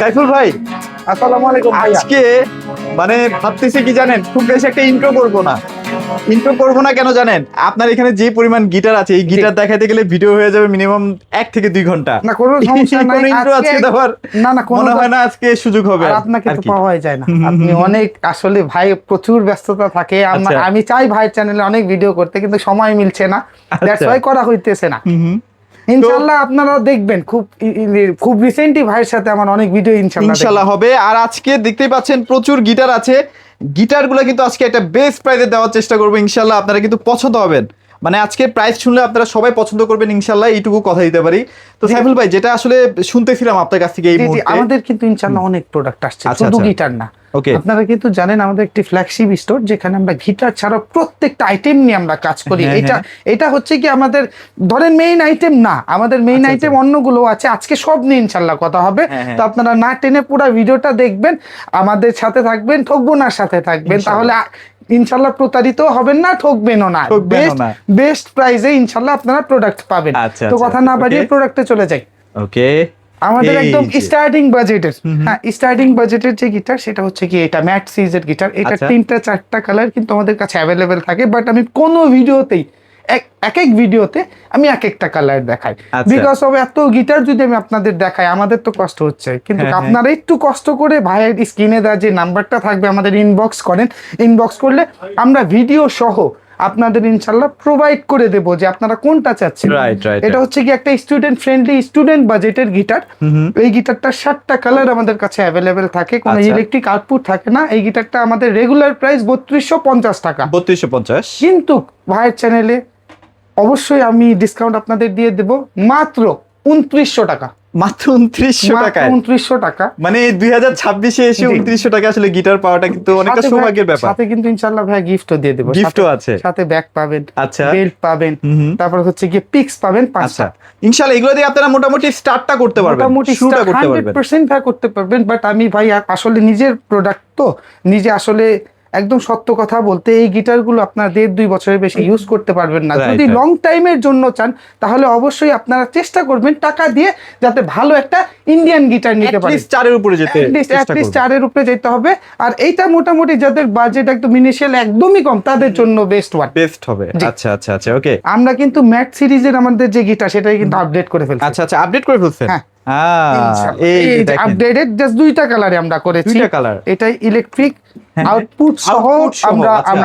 সাইফুল ভাই, আসসালামু আলাইকুম ভাইয়া। আজকে মানে ভাবতেছি কি জানেন, খুব বেশি একটা ইন্ট্রো করবো না। কেন জানেন? আপনার এখানে যে পরিমাণ গিটার আছে, এই গিটার দেখাতে গেলে ভিডিও হয়ে যাবে মিনিমাম 1 থেকে 2 ঘন্টা। না কোনো সমস্যা নাই, কোনো ইন্ট্রো আজকে দেওয়ার না মনে হয় না আজকে সুযোগ হবে। আর আপনাকে আর তো কি। পাওয়াই যায় না, আপনি অনেক আসলে ভাই প্রচুর ব্যস্ততা থাকে। আচ্ছা। আমি চাই ভাইয়ের চ্যানেলে অনেক ভিডিও করতে, কিন্তু সময় মিলছে না, দ্যাটস আচ্ছা। ওয়াই করা হইতেছে না। ইনশাআল্লাহ আপনারা দেখবেন খুব রিসেন্টলি ভাইয়ের সাথে আমার অনেক ভিডিও ইনশাআল্লাহ হবে। আর আজকে দেখতেই পাচ্ছেন প্রচুর গিটার আছে, গিটারগুলো কিন্তু আজকে একটা বেস্ট প্রাইসে দেওয়ার চেষ্টা করবো ইনশাআল্লাহ। আপনারা কিন্তু পছন্দ হবেন, মানে আজকে প্রাইস শুনলে আপনারা সবাই পছন্দ করবেন ইনশাআল্লাহ, এইটুকু কথা দিতে পারি। তো সাইফুল ভাই, যেটা আসলে শুনতেছিলাম আপনার কাছ থেকে এই মুহূর্তে, আমাদের কিন্তু ইনশাআল্লাহ অনেক প্রোডাক্ট আসছে, আচ্ছা, শুধু আচ্ছা। গিটার না। ওকে। আপনারা কিন্তু জানেন আমাদের একটি ফ্ল্যাগশিপ স্টোর, যেখানে আমরা গিটার ছাড়া প্রত্যেকটা আইটেম নিয়ে আমরা কাজ করি। হ্যাঁ, এটা হচ্ছে কি আমাদের ধরেন মেইন আইটেম না, আমাদের মেইন আচ্ছা, আইটেম আচ্ছা। অন্যগুলো আছে। আজকে সব নিয়ে ইনশাআল্লাহ কথা হবে। হ্যাঁ। তো আপনারা না টেনে পুরো ভিডিওটা দেখবেন, আমাদের সাথে থাকবেন, ঠকবোনার সাথে থাকবেন, তাহলে ইনশাআল্লাহ প্রতারিত হবেন না, ঠকবেনও না। বেস্ট প্রাইসে ইনশাআল্লাহ আপনারা প্রোডাক্ট পাবেন। আচ্ছা, তো আচ্ছা, কথা না বাড়িয়ে প্রোডাক্টে চলে যাই। ওকে। আমাদের এই একদম যে। স্টার্টিং বাজেটের, হ্যাঁ স্টার্টিং বাজেটের যে গিটার, সেটা হচ্ছে কি এটা ম্যাট সিরিজের গিটার। এটা আচ্ছা। 3টা 4টা কালার কিন্তু আমাদের কাছে অ্যাভেলেবেল থাকে, বাট আমি কোনো ভিডিওতেই এক ভিডিওতে আমি এক একটা কালার দেখাই। আচ্ছা। বিকজ অফ এত গিটার যদি আমি আপনাদের দেখাই, আমাদের তো কষ্ট হচ্ছে, কিন্তু হ্যাঁ। আপনারা একটু কষ্ট করে ভাইয়ের স্ক্রিনে দেওয়া যে নাম্বারটা থাকবে আমাদের ইনবক্স করেন, ইনবক্স করলে আমরা ভিডিও সহ আপনাদের ইনশাআল্লাহ প্রোভাইড করে দেব যে আপনারা কোনটা চাচ্ছেন। রাইট। এটা হচ্ছে কি একটা স্টুডেন্ট ফ্রেন্ডলি, স্টুডেন্ট বাজেটের গিটার। এই গিটারটা 7টা কালার আমাদের কাছে অ্যাভেলেবেল থাকে, কোনো আচ্ছা। ইলেকট্রিক আউটপুট থাকে না। এই গিটারটা আমাদের রেগুলার প্রাইস 3250 টাকা, 3250। কিন্তু ভাইয়ের চ্যানেলে অবশ্যই আমি ডিসকাউন্ট আপনাদের দিয়ে দেব মাত্র 2900 টাকা। মাত্র 2900 টাকা? 2900 টাকা, মানে 2026-এ এসে 2900 টাকা আসলে গিটার পাওয়াটা কিন্তু অনেকটা সৌভাগ্যের ব্যাপার। সাথে কিন্তু ইনশাআল্লাহ ভাই গিফটও দিয়ে দেব। গিফটও আছে, সাথে ব্যাগ পাবেন, আচ্ছা, বেল্ট পাবেন, তারপর হচ্ছে কি পিক্স পাবেন 5টা। আচ্ছা, ইনশাআল্লাহ এগুলো দিয়ে আপনারা মোটামুটি স্টার্টটা করতে পারবেন, মোটামুটি শুরুটা করতে পারবেন। 100% ভাই করতে পারবেন। বাট আমি ভাই আসলে নিজের প্রোডাক্ট তো নিজে আসলে একদম সত্য কথা বলতে, এই গিটারগুলো আপনারা 1.5-2 বছরের বেশি ইউজ করতে পারবেন না। যদি লং টাইমের জন্য চান, তাহলে অবশ্যই আপনারা চেষ্টা করবেন টাকা দিয়ে যাতে ভালো একটা ইন্ডিয়ান গিটার নিতে পারেন। 4-এর উপরে যেতে চেষ্টা করবেন, 4-এর উপরে যেতে হবে। আর এইটা মোটামুটি যাদের বাজেট একদম ইনিশিয়াল একদমই কম, তাদের জন্য বেস্ট হবে। আচ্ছা, ওকে। আমরা কিন্তু ম্যাট সিরিজের আমাদের যে গিটার, সেটাই কিন্তু আপডেট করে ফেলছি। আচ্ছা, আপডেট করে ফেলছেন? হ্যাঁ, এই আপডেটেড জাস্ট 2টা কালারে আমরা করেছি। 2টা কালার, এটাই ইলেকট্রিক আউটপুট সহ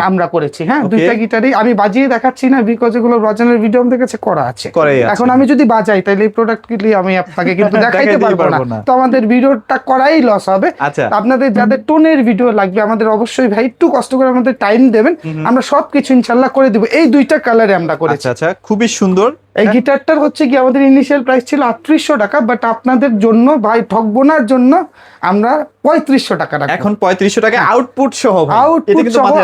আমরা করেছি। হ্যাঁ, 2টা গিটারই আমি বাজিয়ে দেখাচ্ছি না, বিকজ এগুলো রজনের ভিডিও আমাদের কাছে করা আছে। এখন আমি যদি বাজাই, তাহলে এই প্রোডাক্টগুলি আমি আপনাকে কিন্তু দেখাইতে পারবো না, তো আমাদের ভিডিওটা করাই লস হবে। আপনাদের যাদের টোনের ভিডিও লাগবে, আমাদের অবশ্যই ভাই একটু কষ্ট করে আমাদের টাইম দেবেন, আমরা সবকিছু ইনশাআল্লাহ করে দিব। এই 2টা কালারে আমরা করেছি। আচ্ছা, খুবই সুন্দর। এই গিটারটার হচ্ছে কি আমাদের ইনিশিয়াল প্রাইস ছিল 3800 টাকা, বাট আপনাদের জন্য ভাই ঠকবোনার জন্য আমরা 3500 টাকা রাখবো। এখন 3500 টাকা আউটপুট সহ।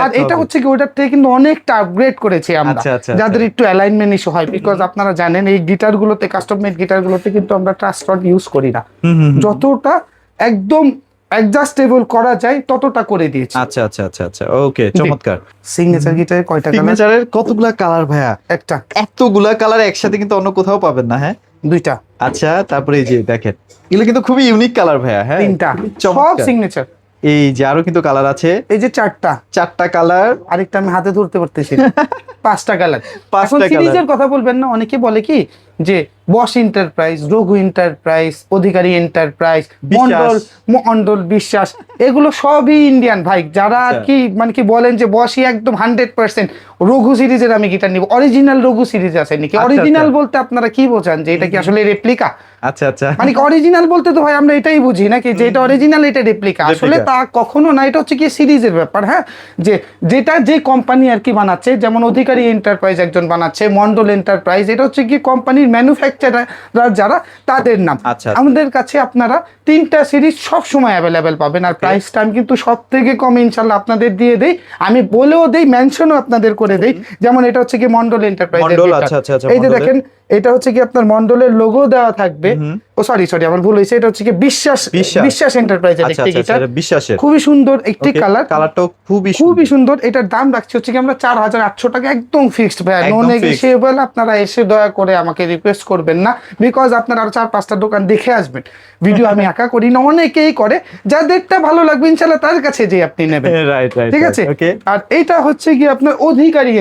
আর এটা হচ্ছে কি ওটার থেকে কিন্তু অনেকটা আপগ্রেড করেছি আমরা, যাদের একটু অ্যালাইনমেন্ট ইস্যু হয়। বিকজ আপনারা জানেন এই গিটারগুলোতে, কাস্টম মেড গিটারগুলোতে কিন্তু আমরা ট্রাস্ট রড ইউজ করি না, যতটা একদম অ্যাডজাস্টেবল করা যায় ততটা করে দিয়েছি। আচ্ছা, ওকে, চমৎকার। সিগনেচার গিটারে কয়টা কালার? সিগনেচারের কতগুলা কালার ভাইয়া? একটা। এতগুলা কালার একসাথে কিন্তু অন্য কোথাও পাবেন না। হ্যাঁ, 2টা। আচ্ছা, তারপরে এই যে দেখেন, এগুলো কিন্তু খুবই ইউনিক কালার ভাইয়া। হ্যাঁ, 3টা, সব সিগনেচার। এই যে আরো কিন্তু কালার আছে, এই যে 4টা কালার। আরেকটা আমি হাতে ধরতে পারতেছি না। 5টা কালার। এখন সিরিজের কথা বলবেন না, অনেকে বলে কি যে বস এন্টারপ্রাইজ, রঘু এন্টারপ্রাইজ, অধিকারী এন্টারপ্রাইজ, মন্ডল বিশ্বাস, এগুলো সবই ইন্ডিয়ান ভাই। যারা আর কি মানে কি বলেন যে বসই একদম 100% রঘু সিরিজের আমি গিটার নিব, অরিজিনাল রঘু সিরিজ আছে নাকি? অরিজিনাল বলতে আপনারা কি বোঝান, যে এটা কি আসলে রেপ্লিকা? আচ্ছা, মানে অরিজিনাল বলতে তো ভাই আমরা এটাই বুঝি নাকি, যে এটা অরিজিনাল, এটা রেপ্লিকা? আসলে তা কখনো না, এটা হচ্ছে কি সিরিজের ব্যাপার। হ্যাঁ, যেটা যে কোম্পানি আর কি বানাচ্ছে, যেমন অধিকারী এন্টারপ্রাইজ একজন বানাচ্ছে, মন্ডল এন্টারপ্রাইজ, এটা হচ্ছে কি কোম্পানির ম্যানুফ্যাকচারার যারা, তাদের নাম। আমাদের কাছে আপনারা 3টা সিরিজ সব সময় অ্যাভেলেবেল পাবেন। আর প্রাইসটা আমি কিন্তু সব থেকে কম ইনশাআল্লাহ আপনাদের দিয়ে দেই, আমি বলেও দেই, মেনশনও আপনাদের করে দেই। যেমন এটা হচ্ছে কি মন্ডল এন্টারপ্রাইজ, এই যে দেখেন এটা হচ্ছে কি আপনার মন্ডলের লোগো দেওয়া থাকবে। ও সরি আমার ভুল হয়েছে, এটা হচ্ছে কি বিশ্বাস এন্টারপ্রাইজের একটি গিটার, বিশ্বাসের খুবই সুন্দর একটি কালারটাও খুবই সুন্দর। এটার দাম রাখছি হচ্ছে কি আমরা 4800 টাকা, একদম ফিক্সড ভাই, নো নেগোশিয়েবল। আপনারা এসে দয়া করে আমাকে রিকোয়েস্ট করবেন না, বিকজ আপনারা আরো 4-5টা দোকান দেখে আসবেন। ভিডিও আমি একা করি না, অনেকেই করে, যাদেরটা ভালো লাগবে ইনশাআল্লাহ তার কাছে যে আপনি নেবেন। ঠিক আছে। আর এটা হচ্ছে কি আপনার অধিকারী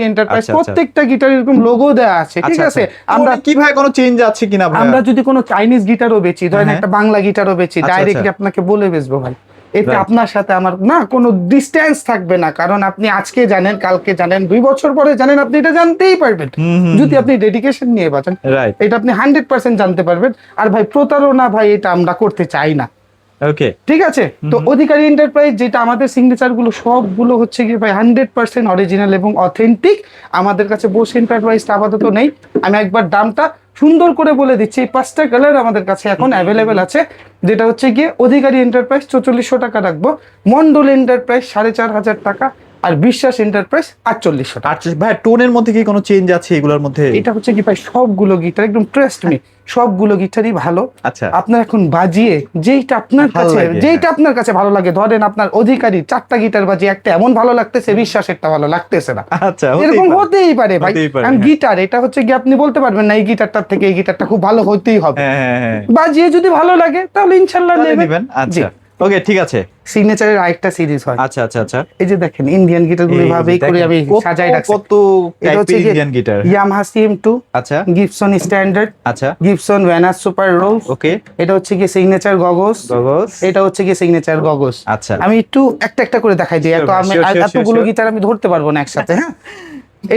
এন্টারপ্রাইজ, প্রত্যেকটা গিটার এরকম লোগো দেওয়া আছে। ঠিক আছে। আমরা কি ভাই কোনো চেঞ্জ আছে কিনা ভাই? আমরা যদি কোনো চাইনিজ গিটারও বেচি, ধরেন একটা বাংলা গিটারও বেচি, ডাইরেক্টলি আপনাকে বলে বেচবো ভাই, এতে আপনার সাথে আমার না কোনো ডিস্টেন্স থাকবে না, কারণ আপনি আজকে জানেন, কালকে জানেন, 2 বছর পরে জানেন, আপনি এটা জানতেই পারবেন যদি আপনি ডেডিকেশন নিয়ে বাঁচেন। এটা আপনি 100% জানতে পারবেন। আর ভাই প্রতারণা ভাই এটা আমরা করতে চাই না। ওকে, ঠিক আছে। তো অধিকারী এন্টারপ্রাইজ যেটা আমাদের সিগনেচার গুলো সবগুলো হচ্ছে কি ভাই 100% অরিজিনাল এবং অথেন্টিক। আমাদের কাছে বোস এন্টারপ্রাইজটা আপাতত নেই, আমি একবার দামটা সুন্দর করে বলে দিচ্ছি। এই 5টা কালার আমাদের কাছে এখন অ্যাভেলেবেল আছে, যেটা হচ্ছে গিয়ে অধিকারী এন্টারপ্রাইজ 4400 টাকা রাখবো, মন্ডল এন্টারপ্রাইজ 4500 টাকা, আর বিশ্বাস এন্টারপ্রাইজ 4800 টাকা। আচ্ছা ভাই, টোনের মধ্যে কি কোনো চেঞ্জ আছে এগুলোর মধ্যে? এটা হচ্ছে কি ভাই সবগুলো গিটার একদম ট্রাস্ট মি, সবগুলো গিটারই ভালো। আচ্ছা, আপনার এখন বাজিয়ে যেইটা আপনার কাছে ভালো লাগে, ধরেন আপনার অধিকারী 4টা গিটার বাজিয়ে একটা এমন ভালো লাগতেছে, বিশ্বাসেরটা ভালো লাগতেছে না, আচ্ছা এরকম হতেই পারে ভাই। কারণ গিটার এটা হচ্ছে কি আপনি বলতে পারবেন না এই গিটারটার থেকে এই গিটারটা খুব ভালো হতেই হবে। বাজিয়ে যদি ভালো লাগে তাহলে ইনশাআল্লাহ নেবেন। আচ্ছা ওকে, ঠিক আছে। সিগনেচারের আরেকটা সিরিজ হয়। আচ্ছা। এই যে দেখেন ইন্ডিয়ান গিটারগুলো ভাবেই করে আমি সাজাই রাখছি। কত টাইপের ইন্ডিয়ান গিটার? ইয়ামাহা CM2, আচ্ছা, গিবসন স্ট্যান্ডার্ড, আচ্ছা, গিবসন ভ্যানাস সুপার রোলস, ওকে, এটা হচ্ছে কি সিগনেচার গগস, এটা হচ্ছে কি সিগনেচার গগস। আচ্ছা, আমি একটু একটা করে দেখাই দিই, এতগুলো গিটার আমি ধরতে পারবো না একসাথে। হ্যাঁ,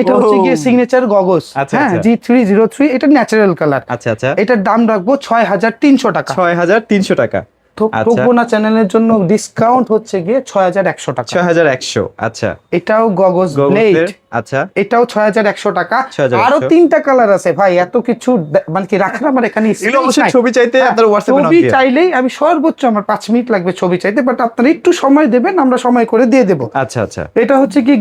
এটা হচ্ছে কি সিগনেচার গগস, হ্যাঁ, G303, এটা ন্যাচারাল কালার। আচ্ছা, এটার দাম রাখবো 6300 টাকা। 6300 টাকা। টোকোনা চ্যানেলের জন্য ডিসকাউন্ট হচ্ছে গিয়ে 6100 টাকা। 6100। আচ্ছা, এটাও গগস ব্লেড, আচ্ছা, এটাও 6100 টাকা। আরো 3টা কালার আছে ভাই, এত কিছু মানে কি রাখার আমার এখানে ছবি চাইতে আপনার হোয়াটসঅ্যাপে ছবি চাইলেই আমি সর্বোচ্চ আমার 5 মিনিট লাগবে ছবি চাইতে, বাট আপনারা একটু সময় দেবেন, আমরা সময় করে দিয়ে দেব। আচ্ছা। এটা হচ্ছে কি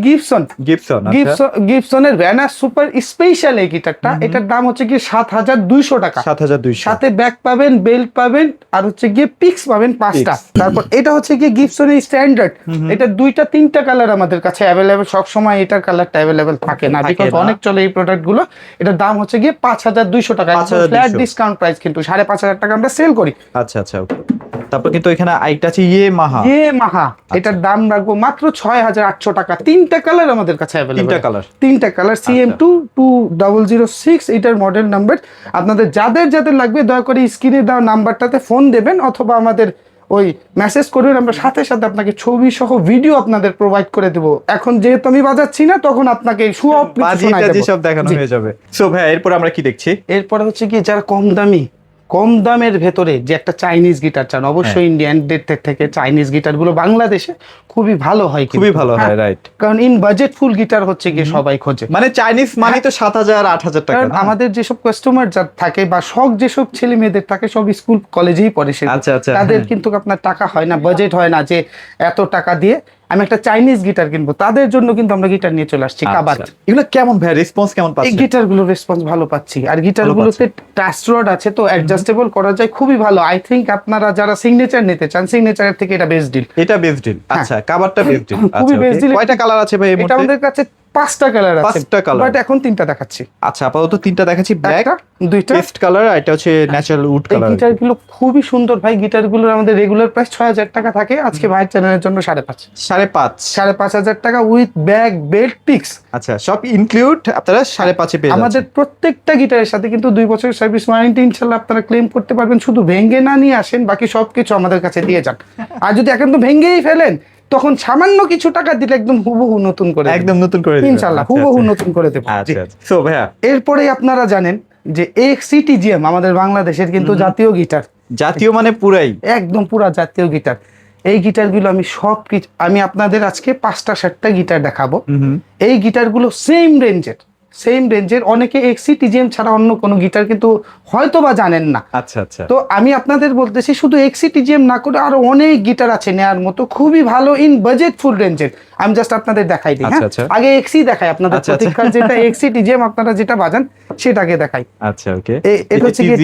গিবসনের ভ্যানাস সুপার স্পেশাল এই গিটারটা, এটার দাম হচ্ছে কি 7200 টাকা। 7200, সাথে ব্যাক পাবেন, বেল্ট পাবেন, আর হচ্ছে গিয়ে পিক্স পাবেন 5টা। তারপর এটা হচ্ছে কি গিবসনের স্ট্যান্ডার্ড, এটা 2-3টা কালার আমাদের কাছে অ্যাভেলেবেল। সব সময় এটার কালারটা অ্যাভেলেবেল থাকে না, বিকজ অনেক চলে এই প্রোডাক্ট গুলো। এটার দাম হচ্ছে গিয়ে 5200 টাকা, ফ্ল্যাট ডিসকাউন্ট প্রাইস, কিন্তু 5500 টাকা আমরা সেল করি। আচ্ছা, তারপর কিন্তু এখানে আরেকটা আছে ইয়ামাহা, এটার দাম রাখবো মাত্র 6800 টাকা। 3টা কালার আমাদের কাছে অ্যাভেলেবল, 3টা কালার, CM2 2006 এটার মডেল নাম্বার। আপনাদের যাদের লাগবে দয়া করে স্ক্রিনে দেওয়া নাম্বারটাতে ফোন দেবেন, অথবা আমাদের ওই মেসেজ করবেন, আমরা সাথে সাথে আপনাকে ছবি সহ ভিডিও আপনাদের প্রোভাইড করে দেব। এখন যেহেতু আমি বাজাচ্ছি না, তখন আপনাকে সব দেখানো হয়ে যাবে। সো ভাই এরপর আমরা কি দেখছি? এরপর হচ্ছে কি যারা কম দামের ভেতরে যে একটা চাইনিজ গিটার চান, অবশ্যই ইন্ডিয়ান থেকে চাইনিজ গিটার গুলো বাংলাদেশে খুবই ভালো হয়, রাইট। কারণ ইন বাজেট ফুল গিটার হচ্ছে গিয়ে সবাই খোঁজে। মানে চাইনিজ মানে তো 7000-8000 টাকা। আমাদের যেসব কাস্টমার থাকে বা শখ যেসব ছেলে মেয়েদের থাকে, সব স্কুল কলেজেই পড়ে, তাদের কিন্তু আপনার টাকা হয় না, বাজেট হয় না যে এত টাকা দিয়ে আমি একটা চাইনিজ গিটার কিনবো, তাদের জন্য কিন্তু আমরা গিটার নিয়ে চলে আসছি। কাবাত এগুলো কেমন ভাই, রেসপন্স কেমন পাচ্ছেন? এই গিটারগুলোর রেসপন্স ভালো পাচ্ছি, আর গিটারগুলোতে টাচ রড আছে, তো অ্যাডজাস্টেবল করা যায়, খুবই ভালো। আই থিংক আপনারা যারা সিগনেচার নিতে চান, সিগনেচারের থেকে এটা বেস্ট ডিল। আচ্ছা, কাবারটা বেস্ট ডিল। খুবই বেস্ট ডিল। কয়টা কালার আছে ভাই? এটা আমাদের কাছে 5টা কালার আছে, বাট এখন 3টা দেখাচ্ছি। আচ্ছা, আপাতত 3টা দেখাচ্ছি, ব্ল্যাক, 2টা পেস্ট কালার, আর এটা হচ্ছে ন্যাচারাল উড কালার। এই গিটারগুলো খুবই সুন্দর ভাই। গিটারগুলোর আমাদের রেগুলার প্রাইস 6000 টাকা থাকে, আজকে ভাইয়ের চ্যানেলের জন্য 5500 টাকা উইথ ব্যাগ, বেল্ট, পিক্স। আচ্ছা, সব ইনক্লুড আপনারা 5.5 পেয়ে যাচ্ছেন। আমাদের প্রত্যেকটা গিটারের সাথে কিন্তু 2 বছরের সার্ভিস ওয়ারেন্টি ইনশাআল্লাহ আপনারা ক্লেম করতে পারবেন। শুধু ভেঙে না নিয়ে আসেন, বাকি সবকিছু আমাদের কাছে দিয়ে যান। আর যদি এখন তো ভেঙেই ফেলেন, তখন সামান্য কিছু টাকা দিলে একদম হুবহু নতুন করে ইনশাআল্লাহ হুবহু নতুন করে দেব। সো ভাইয়া এরপরে আপনারা জানেন যে CTGM আমাদের বাংলাদেশের কিন্তু জাতীয় গিটার, জাতীয় মানে পুরাই একদম পুরা জাতীয় গিটার। এই গিটারগুলো আমি আপনাদের আজকে 5টা 7টা গিটার দেখাবো। এই গিটারগুলো সেম রেঞ্জের, সেম রেঞ্জের অনেকে এক্সি টিজিএম ছাড়া অন্য কোনো গিটার কিন্তু হয়তো বা জানেন না। আচ্ছা আচ্ছা। তো আমি আপনাদের বলতেছি শুধু এক্সি টিজিএম না করে আরো অনেক গিটার আছে নেয়ার মতো, খুবই ভালো ইন বাজেট ফুল রেঞ্জের। আমি জাস্ট আপনাদের দেখাই দিই। হ্যাঁ, আগে এক্সি দেখাই আপনাদের, প্রতীক্ষার যেটা এক্সি টিজিএম আপনারা যেটা বাজান সেটাকে দেখাই। আচ্ছা ওকে, এটা হচ্ছে কি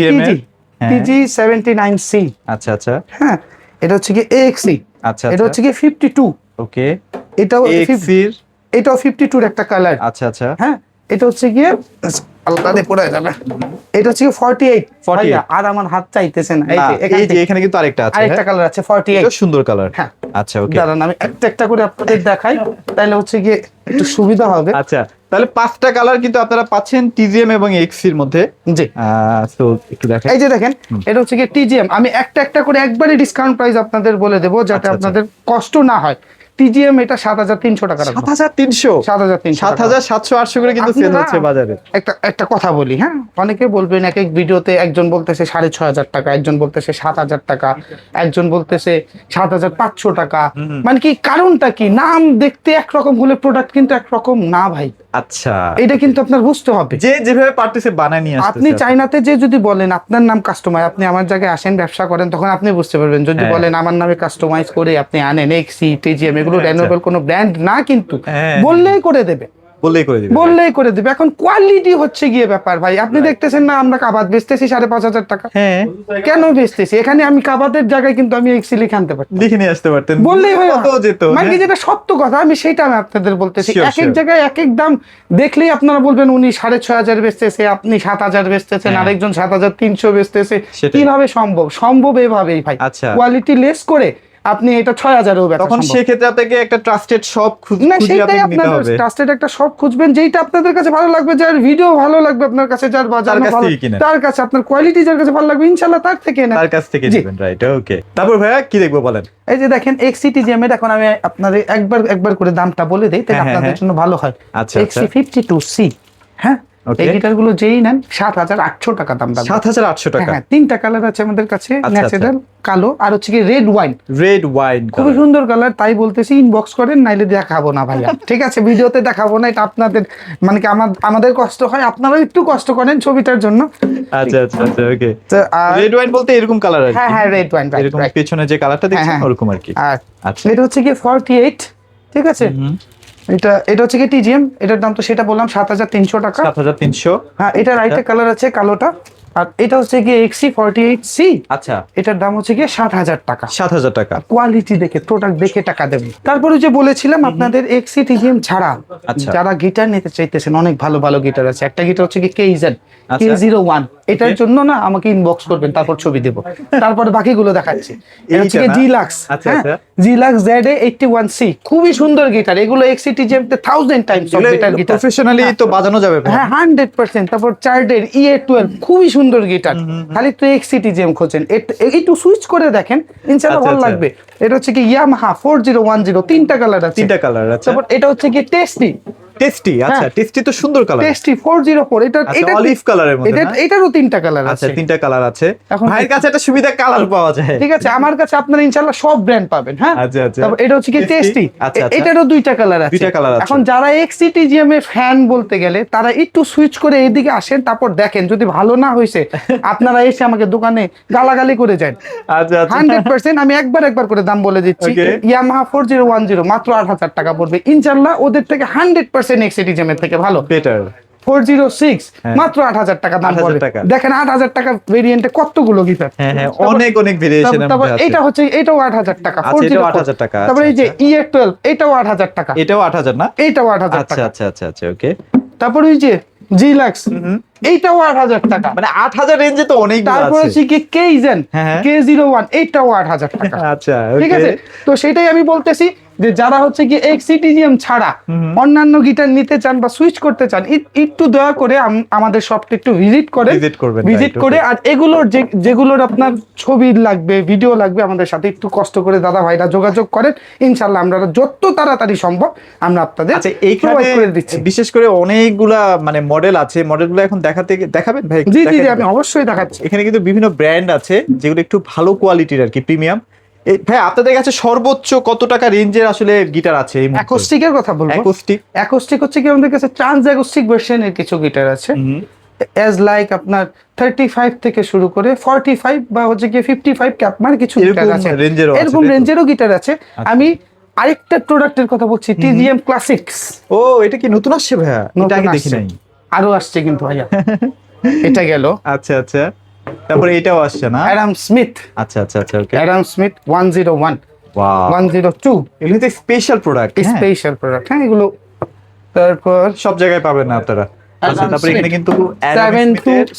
টিজি 79C। আচ্ছা আচ্ছা। হ্যাঁ, এটা হচ্ছে কি এক্সি। আচ্ছা, এটা হচ্ছে কি 52। ওকে, এটাও এক্সির, এটাও 52 এর একটা কালার। আচ্ছা আচ্ছা। হ্যাঁ, এটা হচ্ছে গিয়ে আলাদা পড়ে যাবে। এটা হচ্ছে 48। আর আমার হাত চাইতেছে না। এই যে এখানে কিন্তু আরেকটা আছে, আরেকটা কালার আছে 48, সুন্দর কালার। হ্যাঁ আচ্ছা ওকে, দাঁড়ান আমি একটা একটা করে আপনাদের দেখাই, তাহলে হচ্ছে গিয়ে একটু সুবিধা হবে। আচ্ছা, তাহলে 5টা কালার কিন্তু আপনারা পাচ্ছেন টিজিএম এবং এক্সির মধ্যে। জি, তো একটু দেখেন, এই যে দেখেন, এটা হচ্ছে গিয়ে টিজিএম। আমি একটা একটা করে একবারে ডিসকাউন্ট প্রাইস আপনাদের বলে দেবো যাতে আপনাদের কষ্ট না হয়। টিজিএম এটা 7300 টাকা। 7300, 7700, 800 করে কিন্তু সেল হচ্ছে বাজারে। একটা কথা বলি, হ্যাঁ, অনেকে বলবেন এক এক ভিডিওতে একজন বলতেছে 6500 টাকা, একজন বলতেছে 7000 টাকা, একজন বলতেছে 7500 টাকা। মানে কি কারণটা কি? নাম দেখতে একরকম হলে প্রোডাক্ট কিন্তু একরকম না ভাই। আচ্ছা, এটা কিন্তু আপনার বুঝতে হবে। যে যেভাবে পারতেছে বানায় নিয়ে আসতেছে। আপনি চাইনাতে যে যদি বলেন আপনার নাম কাস্টমাইজ, আপনি আমার জায়গায় আসেন ব্যবসা করেন, তখন আপনি বুঝতে পারবেন। যদি বলেন আমার নামে কাস্টমাইজ করে আপনি আনেন এক্সি টিজিএম, এগুলো রেনোভেবল কোনো ব্র্যান্ড না, কিন্তু বললেই করে দেবে, বললেই করে দিবে। এখন কোয়ালিটি হচ্ছে গিয়ে ব্যাপার ভাই। আপনি দেখতেছেন না আমরা কাবাত বেচতেছি 5500 টাকা। হ্যাঁ, কেন বেচতেছি? এখানে আমি কাবাতের জায়গায় কিন্তু আমি এক্সি লিখে আনতে পারতাম, লিখে নিয়ে আসতে পারতেন, বললেই হয় যেত। মানে যেটা সত্য কথা আমি সেটা আমি আপনাদের বলতেছি। এক এক জায়গায় এক এক দাম দেখলেই আপনারা বলবেন উনি 6500 বেচতেছে, আপনি 7000 বেচতেছেন, আরেকজন 7300 বেচতেছে। কিভাবে সম্ভব? সম্ভব এভাবেই ভাই, কোয়ালিটি লেস করে আপনি এটা 6000-এও বেচা সম্ভব। তখন সেই ক্ষেত্রে আপনাকে একটা ট্রাস্টেড শপ খুঁজে নিতে হবে। ট্রাস্টেড একটা শপ খুঁজবেন যেটা আপনাদের কাছে ভালো লাগবে, যার ভিডিও ভালো লাগবে আপনার কাছে, যার বাজানো ভালো, তার কাছে আপনার কোয়ালিটি যার কাছে ভালো লাগবে ইনশাআল্লাহ তার থেকে নেন, তার কাছ থেকে নেবেন। রাইট, ওকে। তারপর ভাইয়া কি দেখবো বলেন? এই যে দেখেন এক্সি টিজিএম এর, এখন আমি আপনাদের একবার করে দামটা বলে দেই, তাহলে আপনাদের জন্য ভালো হয়। এক্সি 52C, হ্যাঁ, এই গিটার গুলো যেই নেন 7800 টাকা দাম। 7800 টাকা। হ্যাঁ, 3টা কালার আছে আমাদের কাছে, ন্যাচারাল, কালো, আর হচ্ছে কি রেড ওয়াইন। খুবই সুন্দর কালার, তাই বলতেছি ইনবক্স করেন, নাইলে দেখাবো না ভাইয়া। ঠিক আছে, ভিডিওতে দেখাবো না, এটা আপনাদের মানে কি আমাদের কষ্ট হয়, আপনারাও একটু কষ্ট করেন ছবিটার জন্য। আচ্ছা আচ্ছা আচ্ছা, ওকে। রেড ওয়াইন বলতে এরকম কালার আর কি? হ্যাঁ, রেড ওয়াইন, এরকম পেছনে যে কালারটা দেখছেন ওরকম আর কি। আচ্ছা, এটা হচ্ছে কি 48, ঠিক আছে। এটা হচ্ছে কি টিজিএম, এটার দাম তো সেটা বললাম 7300 টাকা। 7300। হ্যাঁ, এটা রাইটের কালার আছে কালোটা। আর এটা হচ্ছে কি এক্সি 48C। আচ্ছা, এটার দাম হচ্ছে কি 7000 টাকা। 7000 টাকা। কোয়ালিটি দেখে, প্রোডাক্ট দেখে টাকা দেবেন। তারপরে যে বলেছিলাম আপনাদের এক্সি টিজিএম ছাড়া যারা গিটার নিতে চাইতেছেন, অনেক ভালো ভালো গিটার আছে। একটা গিটার হচ্ছে কি কেইজেন K01, এটার জন্য না আমাকে ইনবক্স করবেন, তারপর ছবি দেব, তারপরে বাকিগুলো দেখাচ্ছি। এটা হচ্ছে কি জিলাক্স, জিলাক্স ZA81C, খুবই সুন্দর গিটার। এগুলো এক্সি টিজিএম তে 1000 Times of better guitar, professionally তো বাজানো যাবে। হ্যাঁ, 100%। তারপর চার্ডের EA12, খুবই সুন্দর গিটার। খালি তো এক্সি টিজিএম খোঁজেন, একটু সুইচ করে দেখেন, ইনশাআল্লাহ ভালো লাগবে। এটা হচ্ছে কি ইয়ামাহা 4010, 3টা কালার আছে। তারপর এটা হচ্ছে কি টেস্টি। আচ্ছা, টেস্টি তো সুন্দর কালার। টেস্টি 404, এটা অলিভ কালারের মধ্যে। এটারও 3টা কালার আছে। আচ্ছা, 3টা কালার আছে। ভাইয়ের কাছে একটা সুবিধা, কালার পাওয়া যায়। ঠিক আছে, আমার কাছে আপনারা ইনশাআল্লাহ সব ব্র্যান্ড পাবেন। হ্যাঁ, আচ্ছা আচ্ছা। তারপর এটা হচ্ছে কি টেস্টি, এটারও 2টা কালার আছে। এখন যারা এক্সি টিজিএম এর ফ্যান বলতে গেলে, তারা একটু সুইচ করে এদিকে আসেন, তারপর দেখেন, যদি ভালো না হয়েছে আপনারা এসে আমাকে দোকানে গালাগালি করে যান। আচ্ছা আচ্ছা, 100%। আমি একবার করে দাম বলে দিচ্ছি। ইয়ামাহা 4010 মাত্র 8000 টাকা পড়বে ইনশাআল্লাহ। ওদের থেকে 100% এক্সি টিজিএম এর থেকে ভালো, বেটার। 406 মাত্র 8000 টাকা দাম পড়বে। দেখেন 8000 টাকা ভেরিয়েন্টে কতগুলো গিটার। হ্যাঁ, অনেক ভেরিয়েশন আছে। তারপর এটা হচ্ছে, এটাও 8000 টাকা। এটাও 8000 টাকা। তারপর এই যে EA12, এটাও 8000 টাকা। এটাও 8000 না? এটাও 8000 টাকা। আচ্ছা আচ্ছা আচ্ছা, ওকে। তারপর এই যে জিলাক্স, এইটাও 8000 টাকা। মানে 8000 রেঞ্জে তো অনেক আছে। তারপর হচ্ছে কি কেইজেন K01, এইটাও 8000 টাকা। আচ্ছা, ঠিক আছে। তো সেটাই আমি বলতেছি যে যারা হচ্ছে কি এক্সি টিজিএম ছাড়া অন্যান্য গিটার নিতে চান বা সুইচ করতে চান, একটু দয়া করে আমাদের শপটা একটু ভিজিট করে, আর এগুলোর যেগুলোর আপনার ছবি লাগবে, ভিডিও লাগবে, আমাদের সাথে একটু কষ্ট করে দাদা ভাইরা যোগাযোগ করেন। ইনশাআল্লাহ আমরা যত তাড়াতাড়ি সম্ভব আমরা আপনাদের প্রোভাইড করে দিচ্ছি। বিশেষ করে অনেকগুলা মানে মডেল আছে, মডেলগুলো এখন দেখাবেন ভাই? জি, আমি অবশ্যই দেখাচ্ছি। এখানে কিন্তু বিভিন্ন ব্র্যান্ড আছে যেগুলো একটু ভালো কোয়ালিটির আর কি, প্রিমিয়াম। ভাই আপনাদের কাছে সর্বোচ্চ কত টাকা রেঞ্জের আসলে গিটার আছে এই মুহূর্তে? অ্যাকোস্টিকের কথা বলবো। অ্যাকোস্টিক হচ্ছে কি আমাদের কাছে ট্রান্স অ্যাকোস্টিক ভার্সনের কিছু গিটার আছে, অ্যাজ লাইক আপনার 35 থেকে শুরু করে 45 বা হচ্ছে কি 55 ক্যাপমার কিছু গিটার আছে, এরকম রেঞ্জেরও গিটার আছে। আমি আরেকটা প্রোডাক্টের কথা বলছি, টিজিএম ক্লাসিক্স। ও এটা কি নতুন আসছে ভাইয়া? এটা আগে দেখি নাই। আরো আসছে কিন্তু ভাইয়া। এটা গেল। আচ্ছা আচ্ছা, তারপরে এটাও আসছে না? Adam Smith. আচ্ছা আচ্ছা আচ্ছা, ওকে। অ্যাডাম স্মিথ 101, ওয়াও, 102, এগুলো তো স্পেশাল প্রোডাক্ট। স্পেশাল প্রোডাক্ট, হ্যাঁ এগুলো তারপর সব জায়গায় পাবেন না আপনারা। আচ্ছা, তারপরে এখানে কিন্তু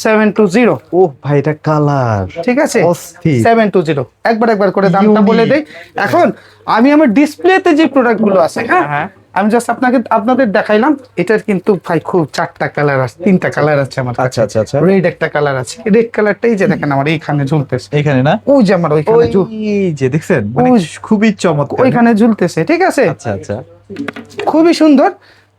720। ও ভাই এটা কালার ঠিক আছে, অস্থির। 720 একবার করে দামটা বলে দেই। এখন আমি আমার ডিসপ্লেতে যে প্রোডাক্টগুলো আছে, হ্যাঁ আমি জাস্ট আপনাদের দেখাইলাম। এটার কিন্তু ভাই খুব 4টা কালার আছে, 3টা কালার আছে আমার কাছে। আচ্ছা আচ্ছা আচ্ছা, রেড একটা কালার আছে, রেড কালারটাই যে দেখেন আমার এইখানে ঝুলতেছে, এখানে না? ওই যে আমার ওইখানে এই যে দেখছেন, মানে খুবই চমৎকার ওইখানে ঝুলতেছে। ঠিক আছে, আচ্ছা আচ্ছা, খুবই সুন্দর।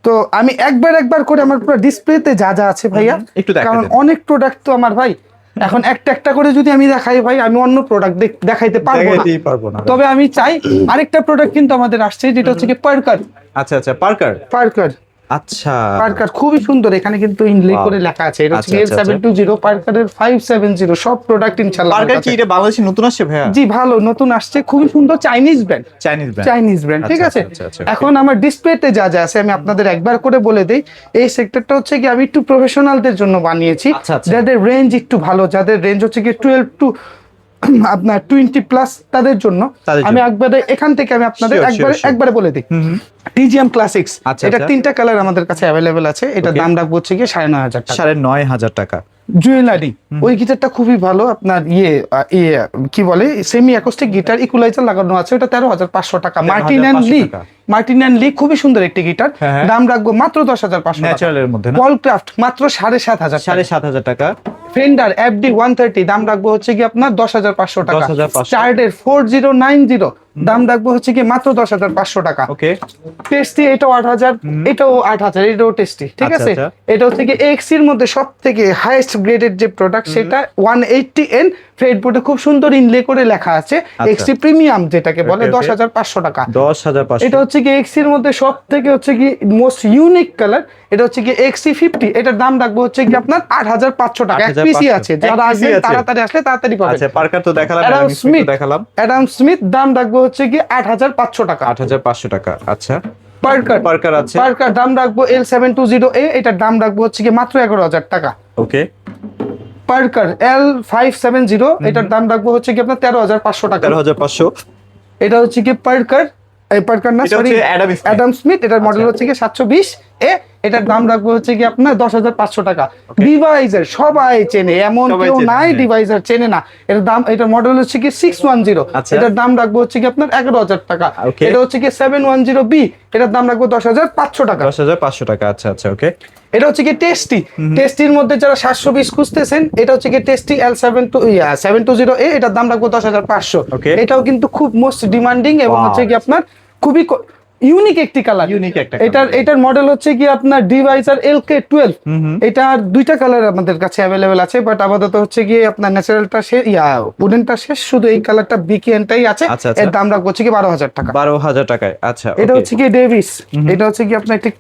তো আমি একবার করে আমার পুরো ডিসপ্লেতে যা যা আছে ভাইয়া, একটু দেখাই কারণ দেন। অনেক প্রোডাক্ট তো আমার ভাই, এখন একটা করে যদি আমি দেখাই ভাই, আমি অন্য প্রোডাক্ট দেখাইতে পারবো না। তবে আমি চাই আরেকটা প্রোডাক্ট কিন্তু আমাদের আসছে, যেটা হচ্ছে কি পার্কার। আচ্ছা আচ্ছা, পার্কার। আচ্ছা, পার্কার খুবই সুন্দর, এখানে কিন্তু ইনলে করে লেখা আছে। এটা হচ্ছে L720, পার্কারের 570, সব প্রোডাক্ট ইনশাআল্লাহ। পার্কার কি এটা বাংলাদেশে নতুন আসছে ভাইয়া? জি ভালো, নতুন আসছে, খুবই সুন্দর, চাইনিজ ব্র্যান্ড। ঠিক আছে। এখন আমার ডিসপ্লেতে যা যা আছে আমি আপনাদের একবার করে বলে দেই। এই সেক্টরটা হচ্ছে কি আমি একটু প্রফেশনালদের জন্য বানিয়েছি, যাদের রেঞ্জ একটু ভালো, যাদের রেঞ্জ হচ্ছে কি 12 টু আপনার 20+ তাদের জন্য আমি একবারে এখান থেকে আমি আপনাদের একবারে বলে দিই। টিজিএম ক্লাসিক্স, এটা 3টা কালার আমাদের কাছে অ্যাভেলেবেল আছে। এটা দাম রাখবো হচ্ছে কি 9,500 টাকা। 9,500 টাকা। জুয়েলারি, ওই গিটারটা খুবই ভালো। আপনার কি বলে, সেমি অ্যাকোস্টিক গিটার, ইকুয়ালাইজার লাগানো আছে, ওটা 13,500 টাকা। মার্টিন অ্যান্ড লি খুবই সুন্দর একটি গিটার, দাম রাখবো মাত্র 10,500 টাকা। ন্যাচারালের মধ্যে না? পলক্রাফট মাত্র 7,500 টাকা। ফেন্ডার FD 130, দাম রাখবো হচ্ছে কি আপনার 10,500 টাকা। চার্ডের 4090, দাম রাখবো হচ্ছে কি মাত্র 10,500 টাকা। ওকে। টেস্টি, এটাও 8,000, এটাও 8,000, এটাও টেস্টি। ঠিক আছে, এটা হচ্ছে কি এক্সি এর মধ্যে সব থেকে হাইয়েস্ট গ্রেডেড যে প্রোডাক্ট, সেটা 180N ফ্রেডবোর্ডে খুব সুন্দর ইনলে করে লেখা আছে এক্সি প্রিমিয়াম, যেটাকে বলে 10,500 টাকা। 10,500। এটা হচ্ছে কি এক্সি এর মধ্যে সব থেকে হচ্ছে কি মোস্ট ইউনিক কালার, এটা হচ্ছে কি XC50, এটার দাম রাখবো হচ্ছে কি আপনার 8,500 টাকা। এক পিসি আছে, যারা আসবেন তাড়াতাড়ি আসলে তাড়াতাড়ি পাবেন। আচ্ছা, পার্কার তো দেখালাম, আমি স্মিথ দেখালাম। অ্যাডাম স্মিথ দাম রাখবো হচ্ছে কি 8,500 টাকা। 8,500 টাকা। আচ্ছা, পার্কার আছে, পার্কার দাম রাখবো L720A, এটার দাম রাখবো হচ্ছে কি মাত্র 11,000 টাকা। ওকে। পার্কার L570, এটার দাম রাখবো হচ্ছে কি আপনার 13,500 টাকা। 13,500। এটা হচ্ছে কি পার্কার না, সরি, অ্যাডাম স্মিথ, এটার মডেল হচ্ছে কি 720A, এটার দাম রাখবো হচ্ছে কি আপনার 10,500 টাকা। ডিভাইজার সবাই চেনে, এমন কেউ নাই ডিভাইজার চেনে না। এটার মডেল হচ্ছে কি 610, এটার দাম রাখবো হচ্ছে কি আপনার 11,000 টাকা। এটা হচ্ছে কি 710B, এটার দাম রাখবো 10,500 টাকা। 10,500 টাকা। আচ্ছা আচ্ছা, ওকে। এটা হচ্ছে কি টেস্টির মধ্যে যারা 720 খুঁজতেছেন, এটা হচ্ছে কি টেস্টি L720A, এটার দাম রাখবো 10,500। এটাও কিন্তু খুব মোস্ট ডিমান্ডিং এবং হচ্ছে কি আপনার খুবই ইউনিক একটি কালার। এটার মডেল হচ্ছে কি আপনার ডিভাইজার LK12। এটার 2টা কালার আমাদের কাছে অ্যাভেলেবেল আছে, বাট আপাতত হচ্ছে কি আপনার ন্যাচারালটা শেষ, উডেনটা শেষ, শুধু এই কালারটা বিকেএনটাই আছে। এর দাম রাখবো হচ্ছে কি 12,000 টাকা। 12,000 টাকায়। আচ্ছা, এটা হচ্ছে কি ডেভিস, এটা হচ্ছে কি আপনার একটি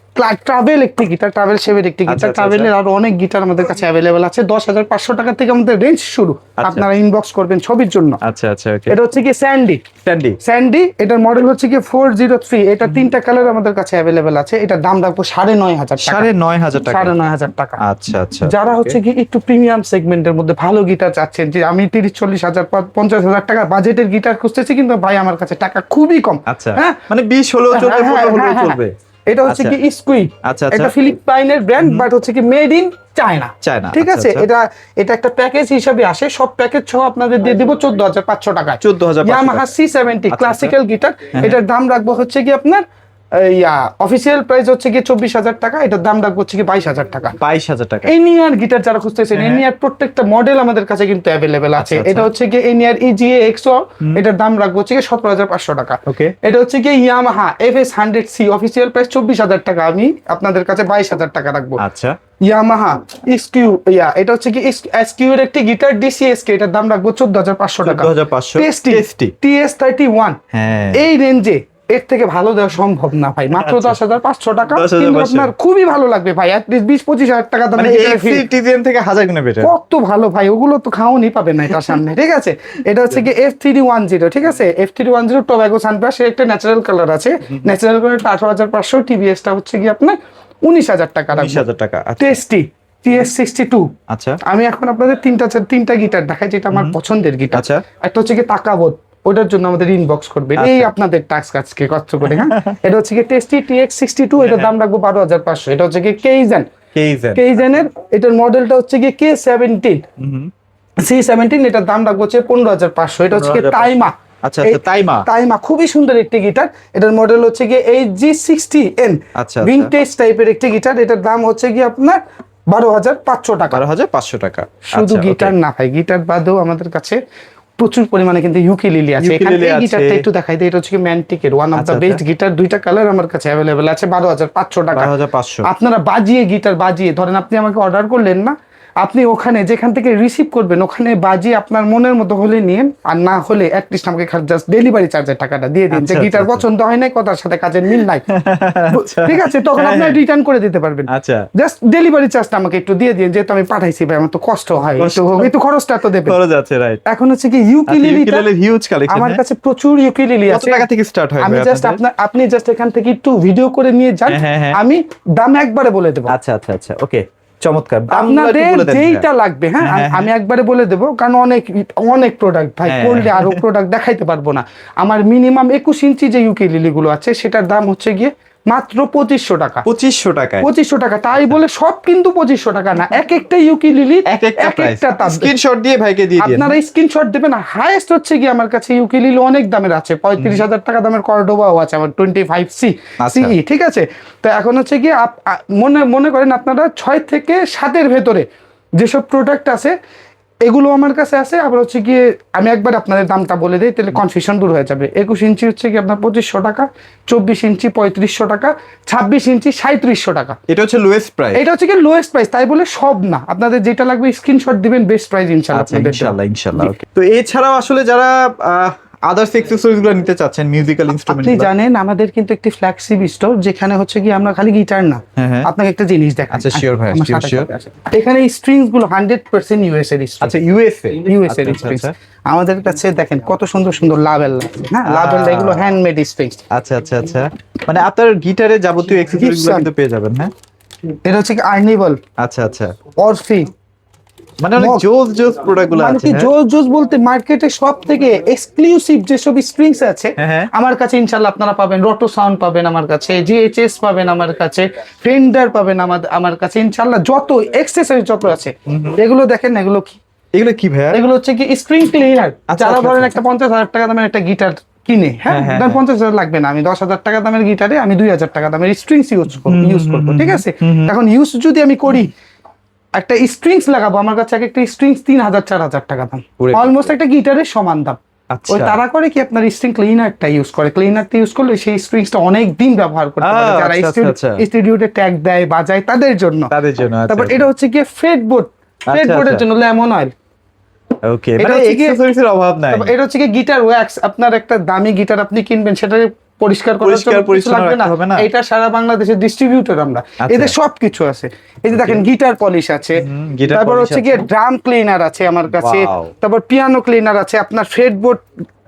ট্রাভেল একটি গিটার, ট্রাভেল শেপের একটি গিটার। ট্রাভেলের আরো অনেক গিটার আমাদের কাছে অ্যাভেলেবেল আছে। 10,500 টাকা থেকে আমাদের রেঞ্জ শুরু, আপনারা ইনবক্স করবেন ছবির জন্য। আচ্ছা আচ্ছা, ওকে। এটা হচ্ছে কি স্যান্ডি, এটার মডেল হচ্ছে কি 403, এটা 3টা কালার আমাদের কাছে অ্যাভেলেবেল আছে। এটা দাম রাখবো 9,500 টাকা। 9,500 টাকা। 9,500 টাকা। আচ্ছা আচ্ছা, যারা হচ্ছে কি একটু প্রিমিয়াম সেগমেন্টের মধ্যে ভালো গিটার চাচ্ছেন, যে আমি 30-40 হাজার 50,000 টাকা বাজেটের গিটার খুঁজতেছি, কিন্তু ভাই আমার কাছে টাকা খুবই কম, আচ্ছা, মানে 20 হলেও চলবে, 15 হলেও চলবে। এটা হচ্ছে কি স্কুই, এটা ফিলিপাইনের ব্র্যান্ড, বাট হচ্ছে কি মেড ইন চায়না। ঠিক আছে, এটা একটা প্যাকেজ হিসেবে আসে, সব প্যাকেজ সহ আপনাদের দিয়ে দিব 14,500 টাকায়। 14,500। ইয়ামাহা C70 ক্লাসিক্যাল গিটার, এটার দাম রাখবো হচ্ছে কি আপনার অফিসিয়াল প্রাইস হচ্ছে কি 24,000 টাকা। এটার দাম রাখবো হচ্ছে কি 22,000 টাকা। 22,000 টাকা। এনিয়ার গিটার যারা খুঁজতেছেন, এনিয়ার প্রত্যেকটা মডেল আমাদের কাছে কিন্তু অ্যাভেলেবেল আছে। এটা হচ্ছে কি এনিয়ার EGA XO, এটার দাম রাখবো হচ্ছে কি 17,500 টাকা। এটা হচ্ছে কি ইয়ামাহা FS100C, অফিসিয়াল প্রাইস 24,000 টাকা, আমি আপনাদের কাছে 22,000 টাকা রাখবো। আচ্ছা, ইয়ামাহা এসকিউ এটা হচ্ছে কি এসকিউ এর একটি গিটার ডিসিএসকে, এটার দাম রাখবো 14,500 টাকা। 14,500 টেস্টি TS31 হ্যাঁ এই রেঞ্জে এর থেকে ভালো দেওয়া সম্ভব না ভাই, মাত্র 10,500 টাকা। 10,500 কিন্তু আপনার খুবই ভালো লাগবে ভাই, অ্যাটলিস্ট 20-25 হাজার টাকা দামের মানে গিটার ফ্রি। টিজিএম থেকে 1000 গুণ বেটার। কত ভালো ভাই, ওগুলো তো খাওয়ানি পাবেন না এটার সামনে, ঠিক আছে। এটা হচ্ছে কি F310, ঠিক আছে, F310 টোব্যাগো সানব্রাশ, এর একটা ন্যাচারাল কালার আছে, ন্যাচারাল কালারটা 18,500, টিভিএসটা হচ্ছে কি আপনার 19,000 টাকা। 19,000 টাকা। আচ্ছা টেস্টি TS62। আচ্ছা আমি এখন আপনাদের তিনটা গিটার দেখাই, যেটা আমার পছন্দের গিটার। আচ্ছা। একটা হচ্ছে কি তাকাবোধ, ওটার জন্য আমাদের ইনবক্স করবেন, এই আপনাদের টাস্ক আজকে কষ্ট করে। হ্যাঁ, এটা হচ্ছে কি টেস্টি TX62, এটার দাম রাখবো 12,500। এটা হচ্ছে কি কেইজেনের, এটার মডেলটা হচ্ছে কি K17 C17, এটার দাম রাখবো হচ্ছে 15,500। এটা হচ্ছে কি তাইমা। আচ্ছা তাইমা খুবই সুন্দর একটি গিটার, এটার মডেল হচ্ছে কি HG60N, আচ্ছা ভিনটেজ টাইপের একটি গিটার। এটার দাম হচ্ছে কি আপনার 12,500 টাকা। 12,500 টাকা। শুধু গিটার না ভাই, গিটার বাদেও আমাদের কাছে প্রচুর পরিমাণে কিন্তু ইউকেলেলে আছে। এখানে এই গিটারটা একটু দেখাই দিই, এটা হচ্ছে কি ম্যান্টিকের one of the best guitar, দুইটা কালার আমার কাছে अवेलेबल আছে, 12,500 টাকা। 12,500 আপনারা গিটার বাজিয়ে ধরেন, আপনি আমাকে অর্ডার করলেন না, আপনি ওখানে যেখান থেকে রিসিভ করবেন ওখানে বাজিয়ে আপনার মনের মতো হলে নিয়েন, আর না হলে অ্যাটলিস্ট আমাকে জাস্ট ডেলিভারি চার্জের টাকাটা দিয়ে দিন, যে গিটার পছন্দ হয় নাই, কথার সাথে কাজের মিল নাই, ঠিক আছে, তখন আপনি রিটার্ন করে দিতে পারবেন। আচ্ছা জাস্ট ডেলিভারি চার্জটা আমাকে একটু দিয়ে দিন, যেহেতু আমি পাঠাইছি ভাই, আমার তো কষ্ট হয়, একটু খরচটা তো দেবেন। খরচ আছে, রাইট। এখন হচ্ছে কি ইউকেলেলে হিউজ কালেকশন, আমার কাছে প্রচুর ইউকেলেলে কত আছে। টাকা থেকে স্টার্ট হয়? আমি জাস্ট আপনি জাস্ট এখান থেকে একটু ভিডিও করে নিয়ে যান, হ্যাঁ। আমি দাম একবারে বলে দেবো। আচ্ছা ওকে, চমৎকার। আপনাদের যেইটা লাগবে, হ্যাঁ আমি একবারে বলে দেবো, কারণ অনেক প্রোডাক্ট ভাই, করলে আরো প্রোডাক্ট দেখাইতে পারবো না। আমার মিনিমাম 21 ইঞ্চি যে ইউকেলেলে গুলো আছে, সেটার দাম হচ্ছে গিয়ে মাত্র 2500 টাকা। 2500 টাকা, তাই বলে সব কিন্তু 2500 টাকা না, এক একটা ইউকেলেলে এক একটা স্ক্রিনশট দিয়ে ভাইকে দিয়ে দিন। আপনারা স্ক্রিনশট দেবেন। হাইয়েস্ট হচ্ছে কি আমার কাছে ইউকেলেলে অনেক দামের আছে, 35,000 টাকা দামের কর্ডোবাও আছে আমার, 25C CE, ঠিক আছে। তো এখন হচ্ছে কি মনে করেন আপনারা 6 থেকে 7 ভেতরে যেসব প্রোডাক্ট আছে এগুলো আমার কাছে আছে। আবার হচ্ছে গিয়ে আমি একবার আপনাদের দামটা বলে দিই, তাহলে কনফিউশন দূর হয়ে যাবে। 21 ইঞ্চি হচ্ছে কি আপনার 2500 টাকা, 24 ইঞ্চি 3500 টাকা, 26 ইঞ্চি 3700 টাকা। এটা হচ্ছে লোয়েস্ট প্রাইস। এটা হচ্ছে কি লোয়েস্ট প্রাইস, তাই বলে সব না, আপনাদের যেটা লাগবে স্ক্রিনশট দিবেন, বেস্ট প্রাইস ইনশাআল্লাহ। ওকে, তো এছাড়াও আসলে যারা আদার্স অ্যাকসেসরিজ গুলো নিতে চাচ্ছেন, মিউজিক্যাল ইনস্ট্রুমেন্ট, আপনি জানেন আমাদের কিন্তু একটি ফ্ল্যাগশিপ স্টোর, যেখানে হচ্ছে কি আমরা খালি গিটার না, আপনাকে একটা জিনিস দেখাই। আচ্ছা শিওর ভাই, শিওর। এখানে স্ট্রিংস গুলো 100% ইউএস এর স্ট্রিং। আচ্ছা ইউএসএ এর স্ট্রিংস আমাদের কাছে দেখেন কত সুন্দর সুন্দর লাভেল, হ্যাঁ লাভেল, এগুলো হ্যান্ডমেড স্ট্রিংস। আচ্ছা মানে আপনার গিটারে যাবতীয় অ্যাকসেসরিজ গুলো কিন্তু পেয়ে যাবেন। হ্যাঁ, এটা হচ্ছে কি আর্নিবল, আচ্ছা অরফি, মানে অনেক জোস প্রোডাক্ট গুলো আছে। কি জোস বলতে মার্কেটে সব থেকে এক্সক্লুসিভ যেসব স্ট্রিংস আছে আমার কাছে ইনশাআল্লাহ আপনারা পাবেন। রটো সাউন্ড পাবেন আমার কাছে, জিএইচএস পাবেন আমার কাছে, ফেন্ডার পাবেন আমার কাছে ইনশাআল্লাহ। যত অ্যাকসেসরি যত আছে এগুলো দেখেন, এগুলো কি ভাইয়া? এগুলো হচ্ছে কি স্ট্রিং ক্লিনার। যারা বলেন একটা 50,000 টাকা দামের একটা গিটার কিনে, হ্যাঁ 50,000 লাগবে না, আমি 10,000 টাকা দামের গিটারে আমি 2,000 টাকা দামের স্ট্রিংস ইউজ করবো, ঠিক আছে। এখন ইউজ যদি আমি করি, একটা স্ট্রিংস লাগাবো, আমার কাছে একটা স্ট্রিংস 3,000-4,000 টাকা দাম, অলমোস্ট একটা গিটারের সমান দাম। ওই তারা করে কি আপনার স্ট্রিং ক্লিনারটা ইউজ করে, ক্লিনারটা ইউজ করলে সেই স্ট্রিংসটা অনেক দিন ব্যবহার করতে পারে, যারা স্টুডিওতে ট্যাগ দেয় বাজায় তাদের জন্য। তারপর এটা হচ্ছে কি ফ্রেডবোর্ডের জন্য লেমন অয়েল। ওকে, মানে অ্যাকসেসরিজের অভাব নাই। এটা হচ্ছে কি গিটার ওয়্যাক্স, আপনার একটা দামি গিটার আপনি কিনবেন, সেটা পরিষ্কার লাগবে না, এটা সারা বাংলাদেশের ডিস্ট্রিবিউটর আমরা, এদের সবকিছু আছে। এই যে দেখেন গিটার পলিশ আছে, তারপর হচ্ছে গিয়ে ড্রাম ক্লিনার আছে আমার কাছে, তারপর পিয়ানো ক্লিনার আছে, আপনার ফ্রেডবোর্ড,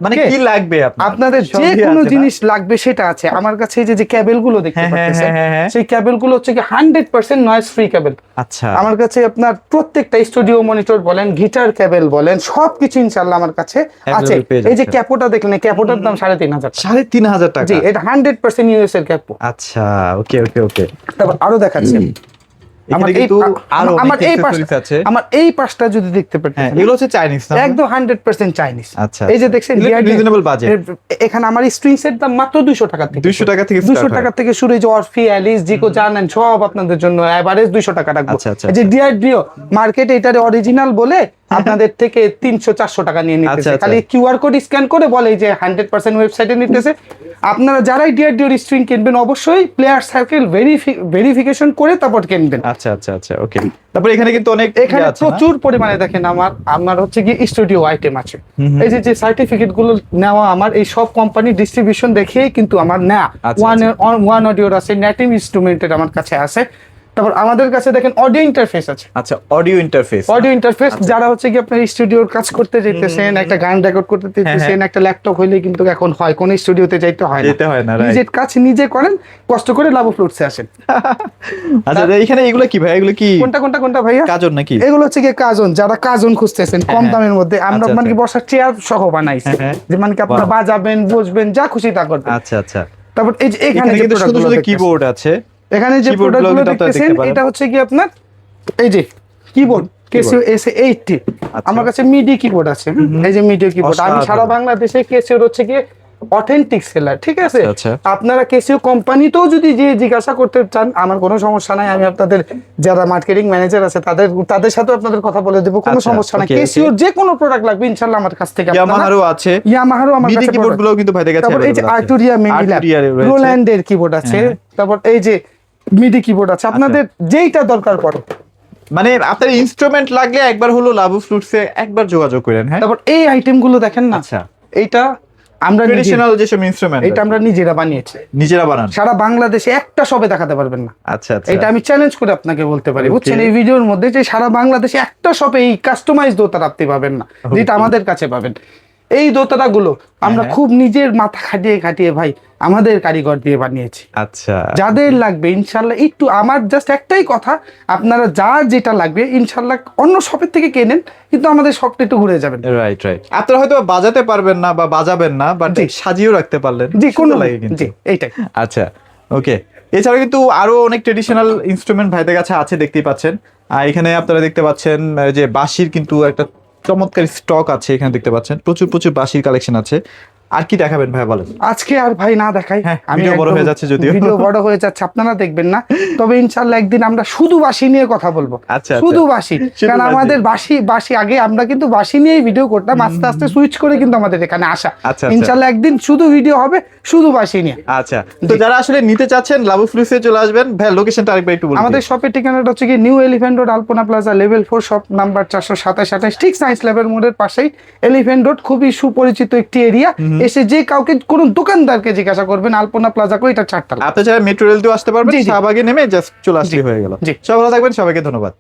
মানে কি লাগবে আপনাদের যে কোনো জিনিস লাগবে সেটা আছে আমার কাছে। এই যে কেবল গুলো দেখতে পাচ্ছেন, সেই কেবল গুলো হচ্ছে কি 100% নয়েজ ফ্রি কেবল। আচ্ছা, আমার কাছে আপনার প্রত্যেকটা স্টুডিও মনিটর বলেন, গিটার কেবল বলেন, সবকিছু ইনশাআল্লাহ আমার কাছে আছে। এই যে ক্যাপোটা দেখলেন, ক্যাপোটার দাম 3,500 টাকা। 3,500 টাকা? জি, এটা 100% ইউএস এর ক্যাপো। আচ্ছা, ওকে। তারপর আরো দেখাচ্ছি আমার এই পাশটা যদি দেখতে পারেন, এগুলো হচ্ছে চাইনিজ, একদম 100% চাইনিজ। আচ্ছা, এই যে দেখছেন রিজনেবল বাজেট, এখানে আমার স্ট্রিংস এর দাম মাত্র 200 টাকা থেকে, 200 টাকা থেকে শুরু। এই যে অরফি, অ্যালিস, জিকো জানেন সব আপনাদের জন্য এভারেজ 200 টাকা রাখবো। এই যে ডিআরডিও মার্কেটে এটারে অরিজিনাল বলে আপনাদের থেকে 300-400 টাকা নিয়ে নিতেছে, আচ্ছা, আচ্ছা। খালি কিউআর কোড স্ক্যান করে বলে যে 100% ওয়েবসাইটে নিতেছে। আপনারা যারাই ডিআরডিওর স্ট্রিং কিনবেন অবশ্যই প্লেয়ার সার্কেল ভেরিফিকেশন করে তারপর কিনবেন। আচ্ছা আচ্ছা আচ্ছা, ওকে। তারপর এখানে কিন্তু অনেক এখানে প্রচুর পরিমাণে দেখেন আমার হচ্ছে কি স্টুডিও আইটেম আছে। এই যে সার্টিফিকেট গুলো নেওয়া আমার এই সব কোম্পানি ডিস্ট্রিবিউশন দেখেই কিন্তু আমার নেওয়া। ওয়ান অডিওর আছে, নেটিভ ইনস্ট্রুমেন্টের আমার কাছে আছে। তারপর আমাদের কাছে দেখেন অডিও ইন্টারফেস আছে। আচ্ছা, অডিও ইন্টারফেস। অডিও ইন্টারফেস যারা হচ্ছে কি আপনার স্টুডিওর কাজ করতে যেতেছেন, একটা গান রেকর্ড করতে যেতেছেন, একটা ল্যাপটপ হইলে কিন্তু এখন হয় কোন স্টুডিওতে যাইতে হয় না, নিজের কাজ নিজে করেন, কষ্ট করে লাভ ফ্লুটসে আসেন। আচ্ছা, এখানে এগুলো কি ভাই? এগুলো কি কোনটা ভাইয়া? কাজন নাকি? এগুলো হচ্ছে কি কাজন, যারা কাজন খুঁজতেছেন কম দামের মধ্যে, আমরা মানে কি বসার চেয়ার সহ বানাইছি, যে মানে কি আপনারা বাজাবেন, বসবেন, যা খুশি তা করবেন। আচ্ছা আচ্ছা। তারপর এই যে এখানে যে কিন্তু শুধু শুধু কিবোর্ড আছে, এখানে যে প্রোডাক্টগুলো দেখতেছেন এটা হচ্ছে কি আপনার এই যে কিবোর্ড Casio S80। আমার কাছে মিডি কিবোর্ড আছে, এই যে মিডি কিবোর্ড আমি সারা বাংলাদেশে Casio হচ্ছে কি অথেন্টিক সেলার, ঠিক আছে? আপনারা Casio কোম্পানিতেও যদি যে জিজ্ঞাসা করতে চান আমার কোনো সমস্যা নাই, আমি আপনাদের যারা মার্কেটিং ম্যানেজার আছে তাদের সাথে আপনাদের কথা বলে দেব, কোনো সমস্যা নাই। Casio যে কোনো প্রোডাক্ট লাগবে ইনশাআল্লাহ আমার কাছ থেকে আপনারা। ইয়ামাহারও আছে, ইয়ামাহারও আমার কাছে মিডি কিবোর্ডগুলো কিন্তু ভাইদের কাছে। তারপর এই যে আর্টুরিয়া মিনিল্যাব, রোল্যান্ডের কিবোর্ড আছে, তারপর এই যে মিডি কিবোর্ড আছে, আপনাদের যেইটা দরকার পড়ে। মানে আপনার ইনস্ট্রুমেন্ট লাগলে একবার হলো লাভ ফ্লুটসে একবার যোগাযোগ করেন। হ্যাঁ, তারপর এই আইটেমগুলো দেখেন না। আচ্ছা, এইটা আমরা ট্রেডিশনাল যেসব ইনস্ট্রুমেন্ট এটা আমরা নিজেরা বানিয়েছি, নিজেরা বানান। সারা বাংলাদেশে একটা শপে দেখাতে পারবেন না। আচ্ছা আচ্ছা, এটা আমি চ্যালেঞ্জ করে আপনাকে বলতে পারি, বুঝছেন? এই ভিডিওর মধ্যে যে সারা বাংলাদেশে একটা শপে এই কাস্টমাইজ দোতারা আপনি পাবেন না, যেটা আমাদের কাছে পাবেন। এই দোতারাগুলো আমরা খুব নিজের মাথা খাটিয়ে ভাই আমাদের কারিগর দিয়ে বানিয়েছি। আচ্ছা, যাদের লাগবে ইনশাল্লাহ একটু আমার জাস্ট একটাই কথা, আপনারা যেটা লাগবে ইনশাল্লাহ অন্য শপের থেকে কেনেন, কিন্তু আমাদের শপটা একটু ঘুরে যাবেন। Right right. আপনারা হয়তো বাজাতে পারবেন না বা বাজাবেন না, বাট সাজিয়েও রাখতে পারলেন, জি কোনো লাগে কিন্তু। জি এইটাই। আচ্ছা, ওকে। এছাড়া কিন্তু আরো অনেক ট্রেডিশনাল ইনস্ট্রুমেন্ট ভাইদের কাছে আছে, দেখতেই পাচ্ছেন। আর এখানে আপনারা দেখতে পাচ্ছেন যে বাঁশির কিন্তু একটা চমৎকার স্টক আছে, এখানে দেখতে পাচ্ছেন প্রচুর বাঁশির কালেকশন আছে। আর কি দেখাবেন ভাই বলেন? আজকে আর ভাই না দেখাই, আমি বড় হয়ে যাচ্ছে, যদিও ভিডিও বড় হয়ে যাচ্ছে, আপনারা দেখবেন না। তবে ইনশাআল্লাহ একদিন আমরা শুধু বাঁশি নিয়ে কথা বলবো। আচ্ছা, শুধু বাঁশি, কারণ আমাদের বাঁশি আগে আমরা কিন্তু বাঁশি নিয়েই ভিডিও করতাম, আস্তে আস্তে সুইচ করে কিন্তু আমাদের এখানে আসা। ইনশাআল্লাহ একদিন শুধু ভিডিও হবে শুধু বাঁশি নিয়ে। আচ্ছা, তো যারা আসলে নিতে চাচ্ছেন লাভ ফ্লুটসে চলে আসবেন। ভাই লোকেশনটা আরেকবার একটু বলুন। আমাদের শপের ঠিকানাটা হচ্ছে কি নিউ এলিফ্যান্ট রোড, আলপনা প্লাজা, লেভেল 4, শপ নাম্বার 427-28, ঠিক সায়েন্স ল্যাবের মোড়ের পাশেই এলিফ্যান্ট রোড। খুবই সুপরিচিত একটি এরিয়া। এসে যে কাউকে কোন দোকানদারকে জিজ্ঞাসা করবেন আলপনা প্লাজা কো, এটা 4 তলা। আপনি চাইলে মেট্রো রেল দিয়েও আসতে পারবেন, শাহবাগে নেমে জাস্ট চলে আসলেই হয়ে গেল। সবাই ভালো থাকবেন, সবাইকে ধন্যবাদ।